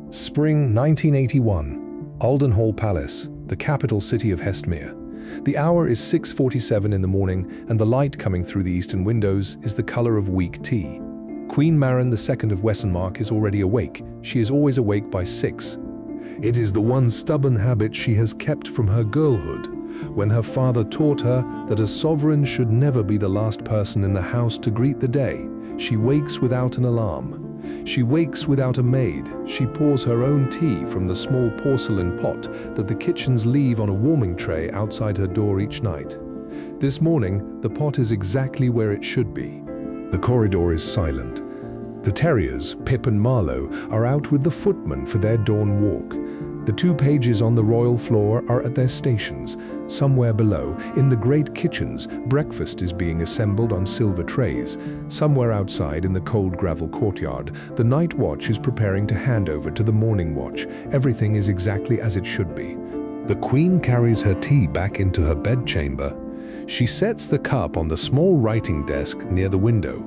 Spring 1981, Aldenhall Palace, the capital city of Hestmere. The hour is 6:47 in the morning, and the light coming through the eastern windows is the color of weak tea. Queen Maren II of Wesenmark is already awake. She is always awake by 6. It is the one stubborn habit she has kept from her girlhood, when her father taught her that a sovereign should never be the last person in the house to greet the day. She wakes without an alarm. She wakes without a maid. She pours her own tea from the small porcelain pot that the kitchens leave on a warming tray outside her door each night. This morning, the pot is exactly where it should be. The corridor is silent. The terriers, Pip and Marlowe, are out with the footman for their dawn walk. The 2 pages on the royal floor are at their stations. Somewhere below, in the great kitchens, breakfast is being assembled on silver trays. Somewhere outside in the cold gravel courtyard, the night watch is preparing to hand over to the morning watch. Everything is exactly as it should be. The Queen carries her tea back into her bedchamber. She sets the cup on the small writing desk near the window.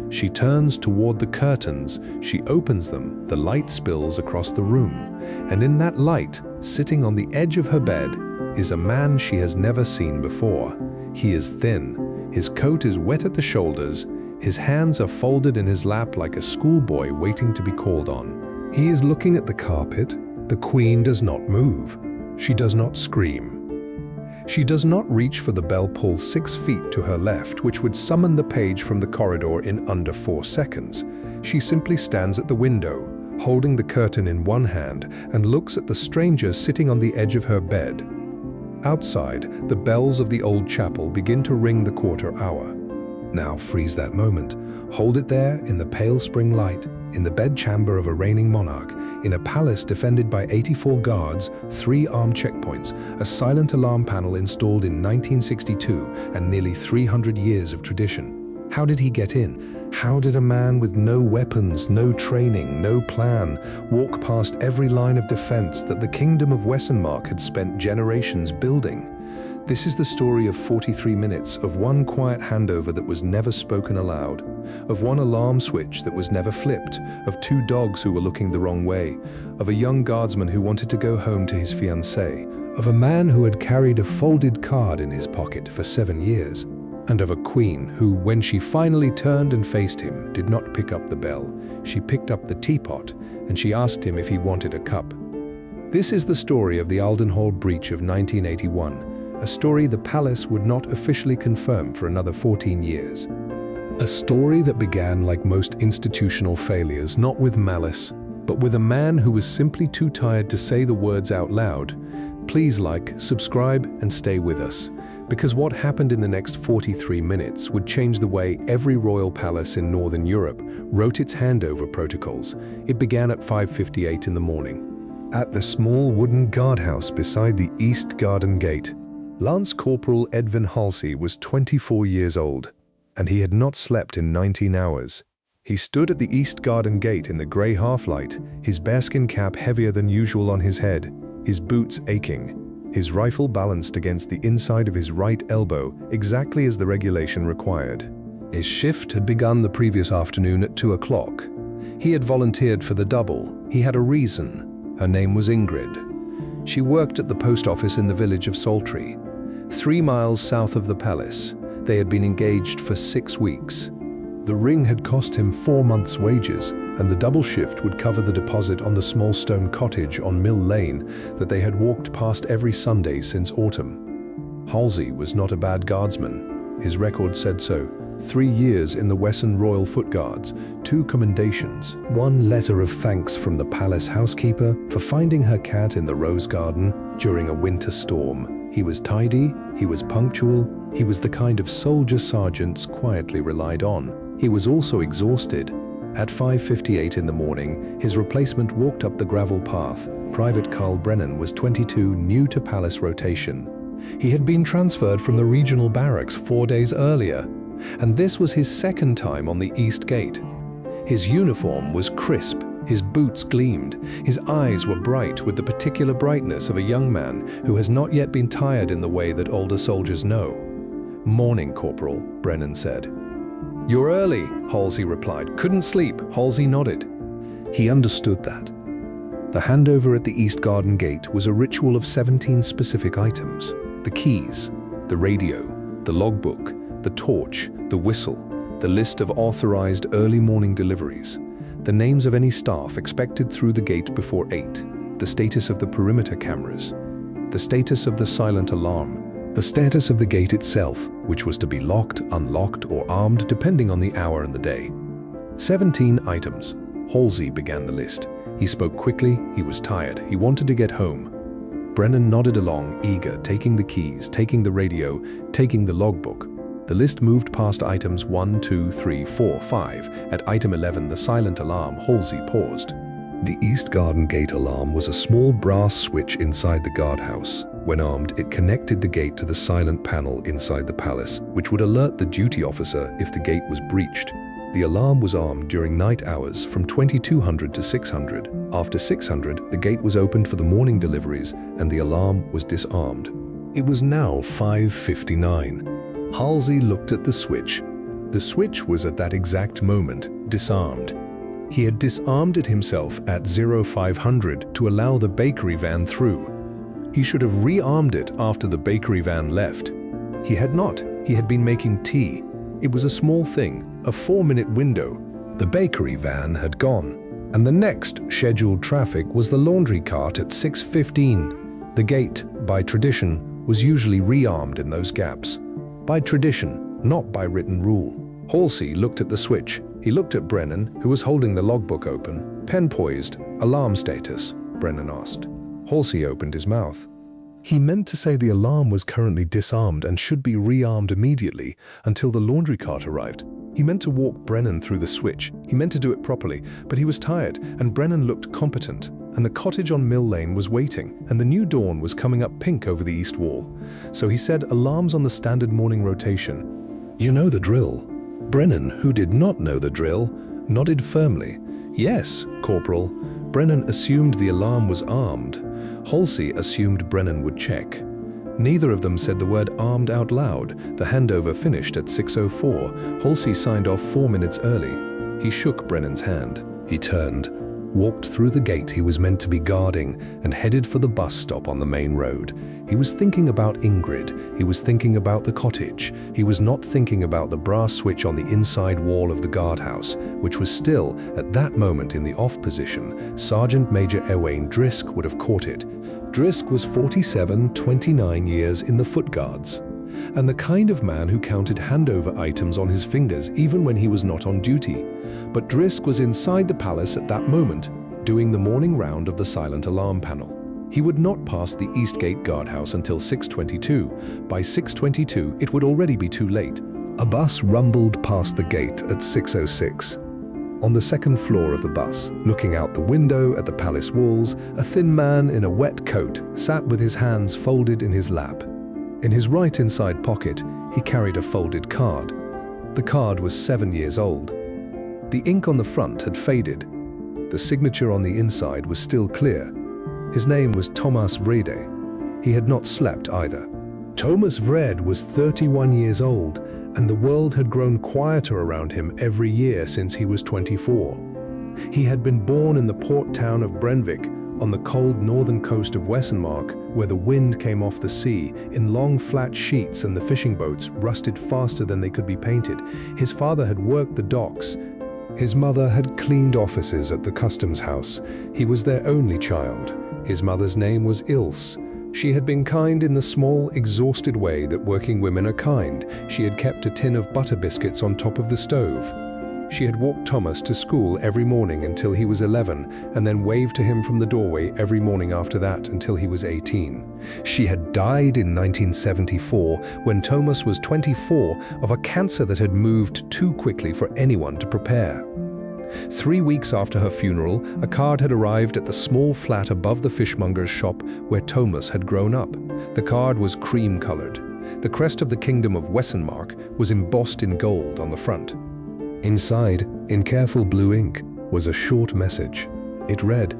She turns toward the curtains. She opens them. The light spills across the room. And in that light, sitting on the edge of her bed, is a man she has never seen before. He is thin. His coat is wet at the shoulders. His hands are folded in his lap like a schoolboy waiting to be called on. He is looking at the carpet. The Queen does not move. She does not scream. She does not reach for the bell pull 6 feet to her left, which would summon the page from the corridor in under 4 seconds. She simply stands at the window, holding the curtain in one hand, and looks at the stranger sitting on the edge of her bed. Outside, the bells of the old chapel begin to ring the quarter hour. Now freeze that moment. Hold it there in the pale spring light, in the bedchamber of a reigning monarch, in a palace defended by 84 guards, 3 armed checkpoints, a silent alarm panel installed in 1962, and nearly 300 years of tradition. How did he get in? How did a man with no weapons, no training, no plan, walk past every line of defense that the Kingdom of Wesenmark had spent generations building? This is the story of 43 minutes, of one quiet handover that was never spoken aloud, of one alarm switch that was never flipped, of 2 dogs who were looking the wrong way, of a young guardsman who wanted to go home to his fiancée, of a man who had carried a folded card in his pocket for 7 years, and of a queen who, when she finally turned and faced him, did not pick up the bell. She picked up the teapot, and she asked him if he wanted a cup. This is the story of the Aldenhall breach of 1981, a story the palace would not officially confirm for another 14 years. A story that began like most institutional failures, not with malice, but with a man who was simply too tired to say the words out loud. Please like, subscribe, and stay with us, because what happened in the next 43 minutes would change the way every royal palace in Northern Europe wrote its handover protocols. It began at 5:58 in the morning. At the small wooden guardhouse beside the East Garden Gate, Lance Corporal Edwin Halsey was 24 years old, and he had not slept in 19 hours. He stood at the East Garden Gate in the grey half-light, his bearskin cap heavier than usual on his head, his boots aching, his rifle balanced against the inside of his right elbow, exactly as the regulation required. His shift had begun the previous afternoon at 2 o'clock. He had volunteered for the double. He had a reason. Her name was Ingrid. She worked at the post office in the village of Saltrey, 3 miles south of the palace. They had been engaged for 6 weeks. The ring had cost him 4 months' wages, and the double shift would cover the deposit on the small stone cottage on Mill Lane that they had walked past every Sunday since autumn. Halsey was not a bad guardsman. His record said so. 3 years in the Wesson Royal Foot Guards, 2 commendations, 1 letter of thanks from the palace housekeeper for finding her cat in the rose garden during a winter storm. He was tidy, he was punctual, he was the kind of soldier sergeants quietly relied on. He was also exhausted. At 5:58 in the morning, his replacement walked up the gravel path. Private Carl Brennan was 22, new to palace rotation. He had been transferred from the regional barracks 4 days earlier, and this was his 2nd time on the East Gate. His uniform was crisp, his boots gleamed, his eyes were bright with the particular brightness of a young man who has not yet been tired in the way that older soldiers know. "Morning, Corporal," Brennan said. "You're early," Halsey replied. "Couldn't sleep." Halsey nodded. He understood that. The handover at the East Garden Gate was a ritual of 17 specific items: the keys, the radio, the logbook, the torch, the whistle, the list of authorized early morning deliveries, the names of any staff expected through the gate before 8, the status of the perimeter cameras, the status of the silent alarm, the status of the gate itself, which was to be locked, unlocked, or armed depending on the hour and the day. 17 items. Halsey began the list. He spoke quickly, he was tired, he wanted to get home. Brennan nodded along, eager, taking the keys, taking the radio, taking the logbook. The list moved past items 1, 2, 3, 4, 5. At item 11, the silent alarm, Halsey paused. The East Garden Gate alarm was a small brass switch inside the guardhouse. When armed, it connected the gate to the silent panel inside the palace, which would alert the duty officer if the gate was breached. The alarm was armed during night hours from 2200 to 600. After 600, the gate was opened for the morning deliveries and the alarm was disarmed. It was now 5:59. Halsey looked at the switch. The switch was at that exact moment disarmed. He had disarmed it himself at 0500 to allow the bakery van through. He should have rearmed it after the bakery van left. He had not. He had been making tea. It was a small thing, a 4-minute window. The bakery van had gone, and the next scheduled traffic was the laundry cart at 6:15. The gate, by tradition, was usually rearmed in those gaps. By tradition, not by written rule. Halsey looked at the switch. He looked at Brennan, who was holding the logbook open. Pen poised. Alarm status, Brennan asked. Halsey opened his mouth. He meant to say the alarm was currently disarmed and should be rearmed immediately until the laundry cart arrived. He meant to walk Brennan through the switch. He meant to do it properly, but he was tired, and Brennan looked competent, and the cottage on Mill Lane was waiting, and the new dawn was coming up pink over the east wall. So he said alarms on the standard morning rotation. "You know the drill." Brennan, who did not know the drill, nodded firmly. "Yes, Corporal." Brennan assumed the alarm was armed. Halsey assumed Brennan would check. Neither of them said the word armed out loud. The handover finished at 6:04. Halsey signed off 4 minutes early. He shook Brennan's hand. He turned, walked through the gate he was meant to be guarding, and headed for the bus stop on the main road. He was thinking about Ingrid. He was thinking about the cottage. He was not thinking about the brass switch on the inside wall of the guardhouse, which was still, at that moment, in the off position. Sergeant Major Ewain Drisk would have caught it. Drisk was 47, 29 years in the Foot Guards, and the kind of man who counted handover items on his fingers even when he was not on duty. But Drisk was inside the palace at that moment, doing the morning round of the silent alarm panel. He would not pass the Eastgate guardhouse until 6:22. By 6:22, it would already be too late. A bus rumbled past the gate at 6:06. On the second floor of the bus, looking out the window at the palace walls, a thin man in a wet coat sat with his hands folded in his lap. In his right inside pocket, he carried a folded card. The card was 7 years old. The ink on the front had faded. The signature on the inside was still clear. His name was Thomas Vrede. He had not slept either. Thomas Vrede was 31 years old, and the world had grown quieter around him every year since he was 24. He had been born in the port town of Brenvik, on the cold northern coast of Wesenmark, where the wind came off the sea in long flat sheets and the fishing boats rusted faster than they could be painted. His father had worked the docks. His mother had cleaned offices at the customs house. He was their only child. His mother's name was Ilse. She had been kind in the small, exhausted way that working women are kind. She had kept a tin of butter biscuits on top of the stove. She had walked Thomas to school every morning until he was 11, and then waved to him from the doorway every morning after that until he was 18. She had died in 1974, when Thomas was 24, of a cancer that had moved too quickly for anyone to prepare. 3 weeks after her funeral, a card had arrived at the small flat above the fishmonger's shop where Thomas had grown up. The card was cream-colored. The crest of the Kingdom of Wesenmark was embossed in gold on the front. Inside, in careful blue ink, was a short message. It read,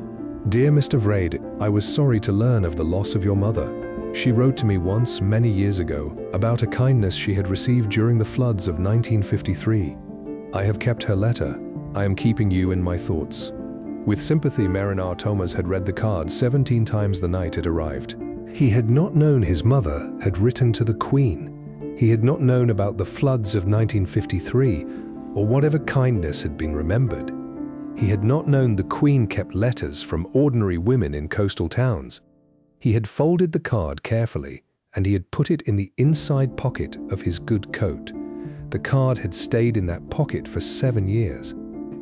"Dear Mr. Vrede, I was sorry to learn of the loss of your mother. She wrote to me once, many years ago, about a kindness she had received during the floods of 1953. I have kept her letter. I am keeping you in my thoughts. With sympathy, Mariner Thomas had read the card 17 times the night it arrived. He had not known his mother had written to the Queen. He had not known about the floods of 1953 or whatever kindness had been remembered. He had not known the Queen kept letters from ordinary women in coastal towns. He had folded the card carefully and he had put it in the inside pocket of his good coat. The card had stayed in that pocket for 7 years.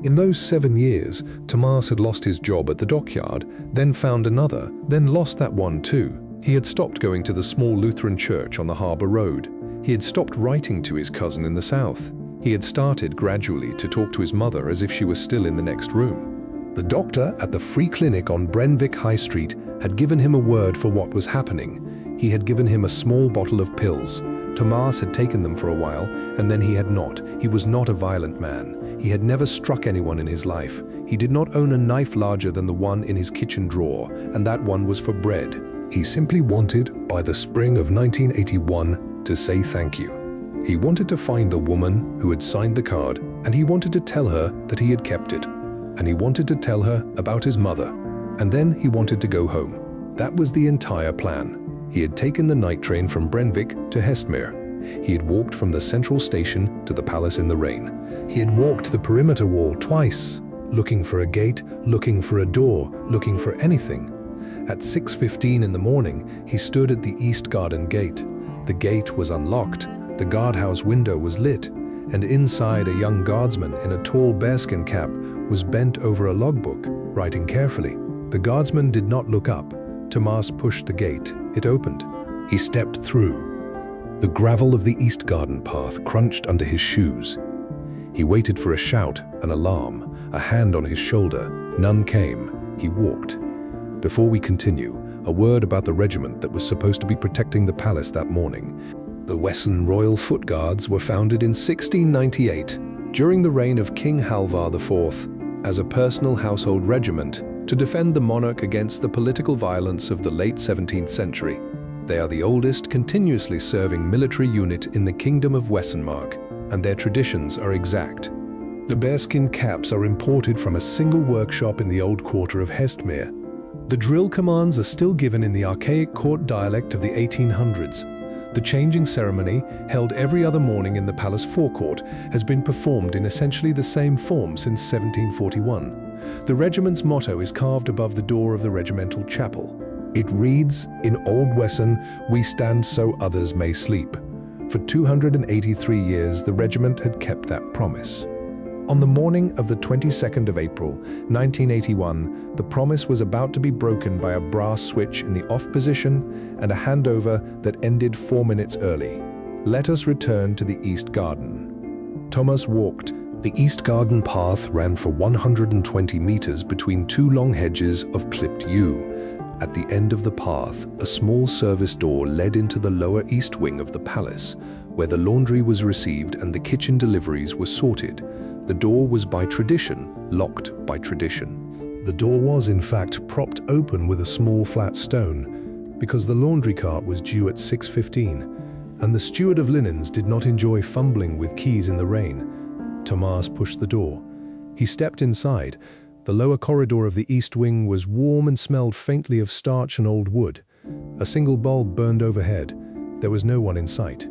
In those 7 years, Tomas had lost his job at the dockyard, then found another, then lost that one too. He had stopped going to the small Lutheran church on the harbour road. He had stopped writing to his cousin in the south. He had started gradually to talk to his mother as if she was still in the next room. The doctor at the free clinic on Brenvik High Street had given him a word for what was happening. He had given him a small bottle of pills. Tomas had taken them for a while, and then he had not. He was not a violent man. He had never struck anyone in his life. He did not own a knife larger than the one in his kitchen drawer, and that one was for bread. He simply wanted, by the spring of 1981, to say thank you. He wanted to find the woman who had signed the card, and he wanted to tell her that he had kept it. And he wanted to tell her about his mother. And then he wanted to go home. That was the entire plan. He had taken the night train from Brenvik to Hestmere. He had walked from the central station to the palace in the rain. He had walked the perimeter wall twice, looking for a gate, looking for a door, looking for anything. At 6:15 in the morning, he stood at the East Garden gate. The gate was unlocked, the guardhouse window was lit, and inside a young guardsman in a tall bearskin cap was bent over a logbook, writing carefully. The guardsman did not look up. Tomas pushed the gate. It opened. He stepped through. The gravel of the East Garden path crunched under his shoes. He waited for a shout, an alarm, a hand on his shoulder. None came. He walked. Before we continue, a word about the regiment that was supposed to be protecting the palace that morning. The Wesson Royal Foot Guards were founded in 1698, during the reign of King Halvar IV, as a personal household regiment to defend the monarch against the political violence of the late 17th century. They are the oldest continuously serving military unit in the Kingdom of Wessenmark, and their traditions are exact. The bearskin caps are imported from a single workshop in the old quarter of Hestmere. The drill commands are still given in the archaic court dialect of the 1800s. The changing ceremony, held every other morning in the palace forecourt, has been performed in essentially the same form since 1741. The regiment's motto is carved above the door of the regimental chapel. It reads, "In Old Wesson, we stand so others may sleep." For 283 years, the regiment had kept that promise. On the morning of the 22nd of April, 1981, the promise was about to be broken by a brass switch in the off position and a handover that ended 4 minutes early. Let us return to the East Garden. Thomas walked. The East Garden path ran for 120 meters between two long hedges of clipped yew. At the end of the path, a small service door led into the lower east wing of the palace, where the laundry was received and the kitchen deliveries were sorted. The door was by tradition, locked by tradition. The door was, in fact, propped open with a small flat stone, because the laundry cart was due at 6:15, and the steward of linens did not enjoy fumbling with keys in the rain. Tomas pushed the door. He stepped inside. The lower corridor of the east wing was warm and smelled faintly of starch and old wood. A single bulb burned overhead. There was no one in sight.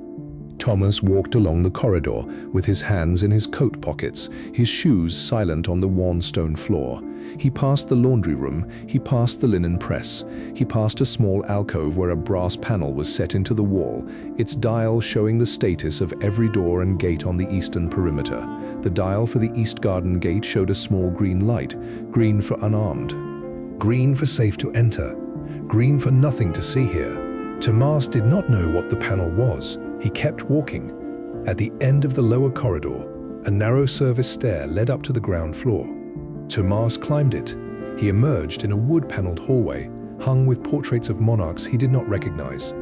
Thomas walked along the corridor with his hands in his coat pockets, his shoes silent on the worn stone floor. He passed the laundry room, he passed the linen press, he passed a small alcove where a brass panel was set into the wall, its dial showing the status of every door and gate on the eastern perimeter. The dial for the East Garden gate showed a small green light, green for unarmed, green for safe to enter, green for nothing to see here. Tomas did not know what the panel was. He kept walking. At the end of the lower corridor, a narrow service stair led up to the ground floor. Tomas climbed it. He emerged in a wood-paneled hallway, hung with portraits of monarchs he did not recognize.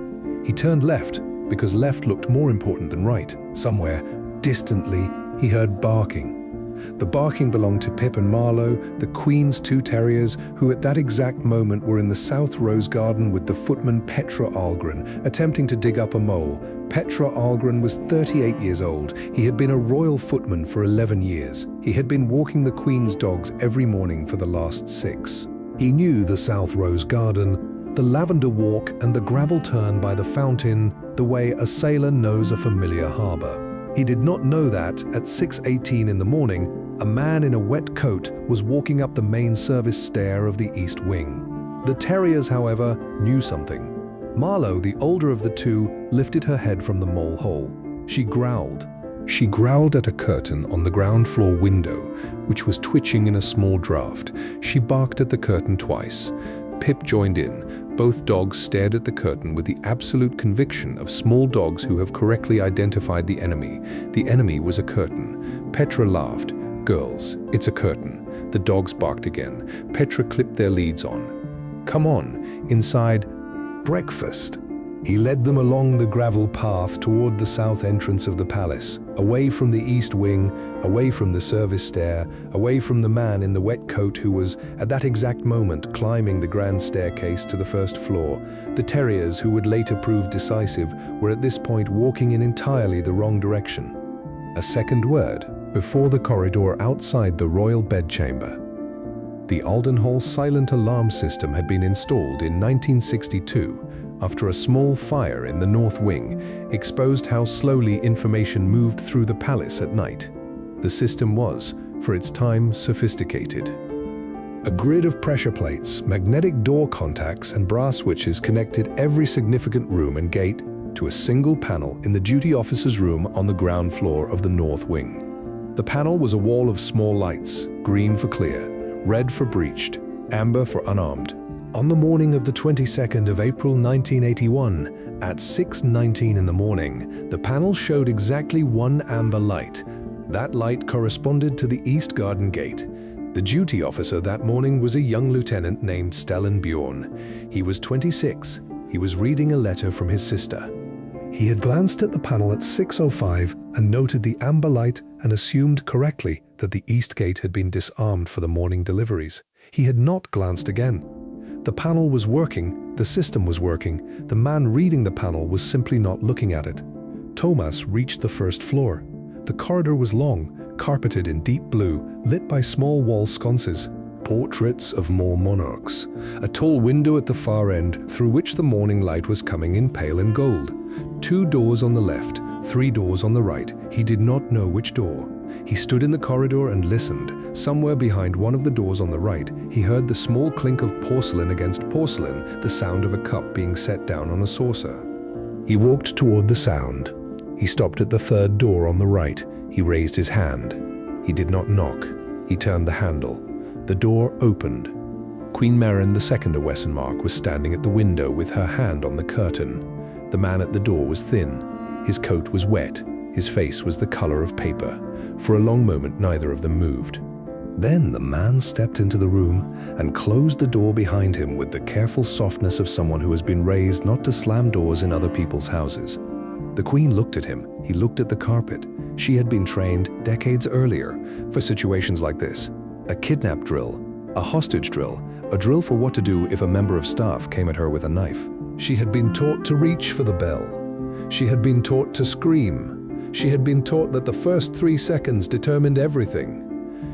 He turned left, because left looked more important than right. Somewhere, distantly, he heard barking. The barking belonged to Pip and Marlowe, the Queen's two terriers, who at that exact moment were in the South Rose Garden with the footman Petra Ahlgren, attempting to dig up a mole. Petra Ahlgren was 38 years old. He had been a royal footman for 11 years. He had been walking the Queen's dogs every morning for the last 6. He knew the South Rose Garden, the lavender walk and the gravel turn by the fountain, the way a sailor knows a familiar harbor. He did not know that, at 6:18 in the morning, a man in a wet coat was walking up the main service stair of the East Wing. The terriers, however, knew something. Marlowe, the older of the two, lifted her head from the mole hole. She growled. She growled at a curtain on the ground floor window, which was twitching in a small draught. She barked at the curtain twice. Pip joined in. Both dogs stared at the curtain with the absolute conviction of small dogs who have correctly identified the enemy. The enemy was a curtain. Petra laughed. "Girls, it's a curtain." The dogs barked again. Petra clipped their leads on. "Come on, inside. Breakfast." He led them along the gravel path toward the south entrance of the palace, away from the East Wing, away from the service stair, away from the man in the wet coat who was, at that exact moment, climbing the grand staircase to the first floor. The terriers, who would later prove decisive, were at this point walking in entirely the wrong direction. A second word, before the corridor outside the royal bedchamber. The Aldenhall silent alarm system had been installed in 1962, after a small fire in the North Wing exposed how slowly information moved through the palace at night. The system was, for its time, sophisticated. A grid of pressure plates, magnetic door contacts, and brass switches connected every significant room and gate to a single panel in the duty officer's room on the ground floor of the North Wing. The panel was a wall of small lights, green for clear, red for breached, amber for unarmed. On the morning of the 22nd of April 1981, at 6:19 in the morning, the panel showed exactly one amber light. That light corresponded to the East Garden Gate. The duty officer that morning was a young lieutenant named Stellan Bjorn. He was 26. He was reading a letter from his sister. He had glanced at the panel at 6:05 and noted the amber light and assumed correctly that the East Gate had been disarmed for the morning deliveries. He had not glanced again. The panel was working, the system was working, the man reading the panel was simply not looking at it. Thomas reached the first floor. The corridor was long, carpeted in deep blue, lit by small wall sconces. Portraits of more monarchs. A tall window at the far end, through which the morning light was coming in pale and gold. 2 doors on the left, 3 doors on the right. He did not know which door. He stood in the corridor and listened. Somewhere behind one of the doors on the right, he heard the small clink of porcelain against porcelain, the sound of a cup being set down on a saucer. He walked toward the sound. He stopped at the 3rd door on the right. He raised his hand. He did not knock. He turned the handle. The door opened. Queen Maren II of Wessenmark was standing at the window with her hand on the curtain. The man at the door was thin. His coat was wet. His face was the color of paper. For a long moment, neither of them moved. Then the man stepped into the room and closed the door behind him with the careful softness of someone who has been raised not to slam doors in other people's houses. The Queen looked at him. He looked at the carpet. She had been trained decades earlier for situations like this. A kidnap drill, a hostage drill, a drill for what to do if a member of staff came at her with a knife. She had been taught to reach for the bell. She had been taught to scream. She had been taught that the first 3 seconds determined everything.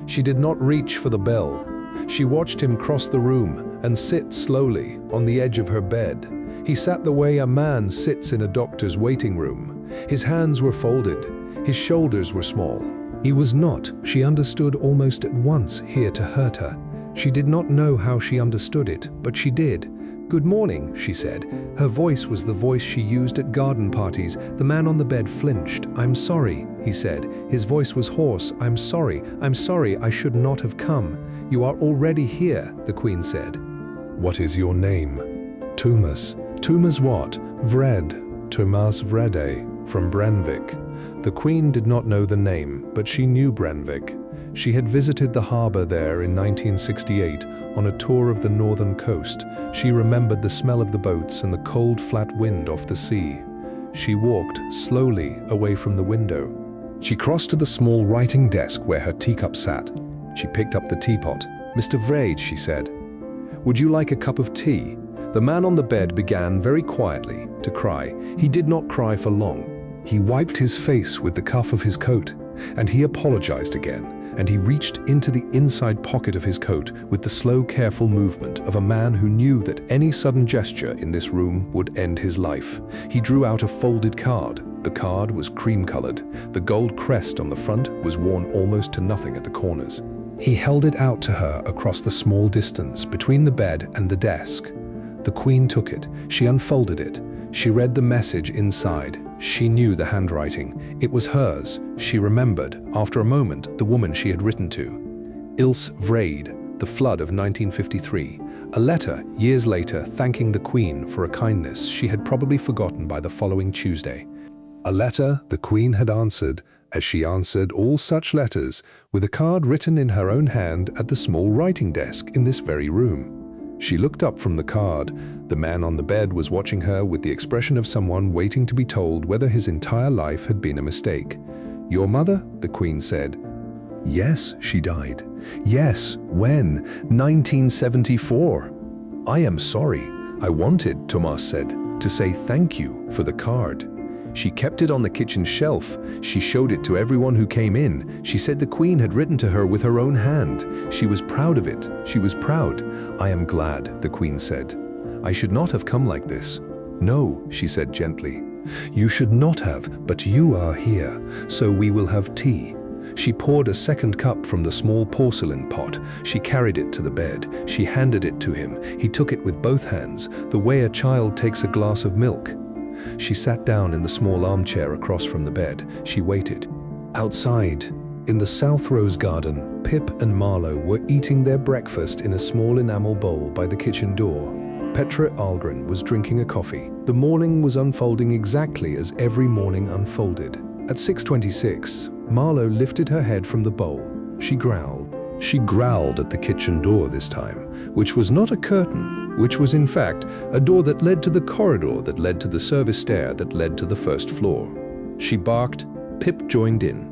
She did not reach for the bell. She watched him cross the room and sit slowly on the edge of her bed. He sat the way a man sits in a doctor's waiting room. His hands were folded. His shoulders were small. He was not, she understood almost at once, here to hurt her. She did not know how she understood it, but she did. "Good morning," she said. Her voice was the voice she used at garden parties. The man on the bed flinched. "I'm sorry," he said. His voice was hoarse. I'm sorry, I should not have come." "You are already here," the Queen said. "What is your name?" "Thomas." "Thomas what?" "Vred." "Thomas Vrede, from Branvik." The Queen did not know the name, but she knew Branvik. She had visited the harbour there in 1968 on a tour of the northern coast. She remembered the smell of the boats and the cold, flat wind off the sea. She walked slowly away from the window. She crossed to the small writing desk where her teacup sat. She picked up the teapot. "Mr. Vrede," she said, "would you like a cup of tea?" The man on the bed began very quietly to cry. He did not cry for long. He wiped his face with the cuff of his coat, and he apologized again, and he reached into the inside pocket of his coat with the slow, careful movement of a man who knew that any sudden gesture in this room would end his life. He drew out a folded card. The card was cream-colored. The gold crest on the front was worn almost to nothing at the corners. He held it out to her across the small distance between the bed and the desk. The Queen took it. She unfolded it. She read the message inside. She knew the handwriting. It was hers. She remembered, after a moment, the woman she had written to. Ilse Vrede, the flood of 1953. A letter, years later, thanking the Queen for a kindness she had probably forgotten by the following Tuesday. A letter the Queen had answered, as she answered all such letters, with a card written in her own hand at the small writing desk in this very room. She looked up from the card. The man on the bed was watching her with the expression of someone waiting to be told whether his entire life had been a mistake. "Your mother?" the Queen said. "Yes, she died." "Yes, when?" "1974. "I am sorry. I wanted," Thomas said, "to say thank you for the card." She kept it on the kitchen shelf. She showed it to everyone who came in. She said the Queen had written to her with her own hand. She was proud of it. She was proud. "I am glad," the Queen said. "I should not have come like this." "No," she said gently. "You should not have, but you are here, so we will have tea." She poured a second cup from the small porcelain pot. She carried it to the bed. She handed it to him. He took it with both hands, the way a child takes a glass of milk. She sat down in the small armchair across from the bed. She waited. Outside, in the South Rose garden, Pip and Marlowe were eating their breakfast in a small enamel bowl by the kitchen door. Petra Algren was drinking a coffee. The morning was unfolding exactly as every morning unfolded. At 6:26, Marlowe lifted her head from the bowl. She growled. She growled at the kitchen door this time, which was not a curtain, which was in fact a door that led to the corridor that led to the service stair that led to the first floor. She barked. Pip joined in.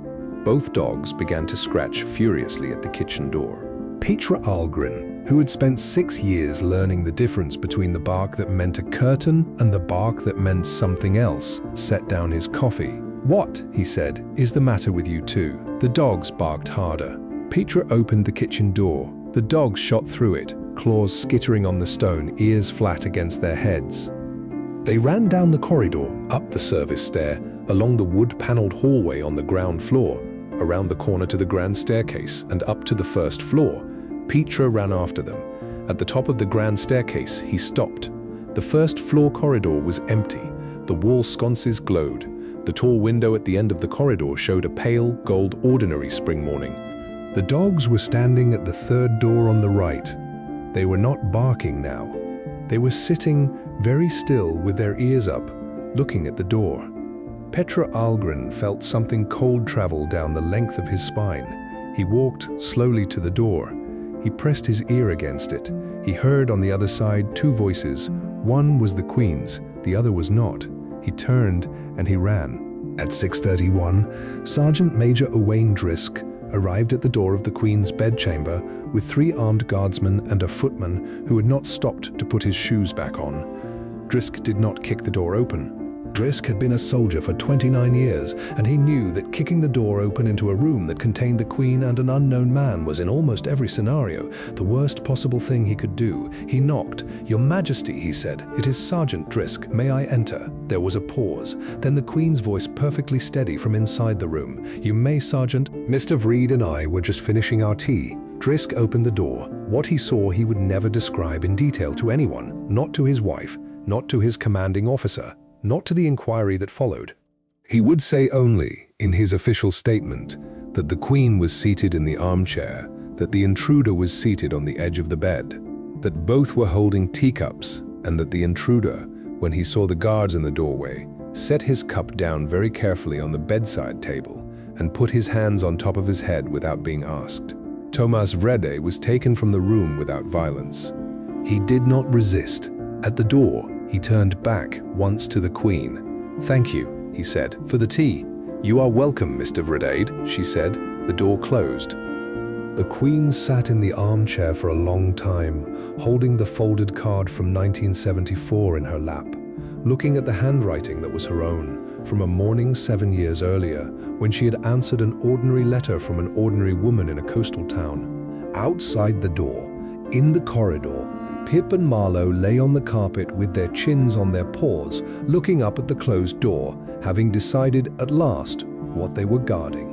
Both dogs began to scratch furiously at the kitchen door. Petra Algren, who had spent 6 years learning the difference between the bark that meant a curtain and the bark that meant something else, set down his coffee. "What," he said, "is the matter with you two?" The dogs barked harder. Petra opened the kitchen door. The dogs shot through it, claws skittering on the stone, ears flat against their heads. They ran down the corridor, up the service stair, along the wood-paneled hallway on the ground floor, around the corner to the grand staircase, and up to the first floor. Petra ran after them. At the top of the grand staircase, he stopped. The first floor corridor was empty. The wall sconces glowed. The tall window at the end of the corridor showed a pale, gold ordinary spring morning. The dogs were standing at the third door on the right. They were not barking now. They were sitting very still with their ears up, looking at the door. Petra Algren felt something cold travel down the length of his spine. He walked slowly to the door. He pressed his ear against it. He heard on the other side 2 voices. One was the Queen's, the other was not. He turned and he ran. At 6:31, Sergeant Major Owain Drisk arrived at the door of the Queen's bedchamber with 3 armed guardsmen and a footman who had not stopped to put his shoes back on. Drisk did not kick the door open. Drisk had been a soldier for 29 years, and he knew that kicking the door open into a room that contained the Queen and an unknown man was in almost every scenario the worst possible thing he could do. He knocked. "Your Majesty," he said, "it is Sergeant Drisk. May I enter?" There was a pause. Then the Queen's voice, perfectly steady from inside the room. "You may, Sergeant. Mr. Vrede and I were just finishing our tea." Drisk opened the door. What he saw he would never describe in detail to anyone, not to his wife, not to his commanding officer, not to the inquiry that followed. He would say only, in his official statement, that the Queen was seated in the armchair, that the intruder was seated on the edge of the bed, that both were holding teacups, and that the intruder, when he saw the guards in the doorway, set his cup down very carefully on the bedside table and put his hands on top of his head without being asked. Thomas Vrede was taken from the room without violence. He did not resist. At the door, he turned back once to the Queen. "Thank you," he said, "for the tea. "You are welcome, Mr. Vredade," she said. The door closed. The Queen sat in the armchair for a long time, holding the folded card from 1974 in her lap, looking at the handwriting that was her own, from a morning 7 years earlier, when she had answered an ordinary letter from an ordinary woman in a coastal town. Outside the door, in the corridor, Pip and Marlowe lay on the carpet with their chins on their paws, looking up at the closed door, having decided at last what they were guarding.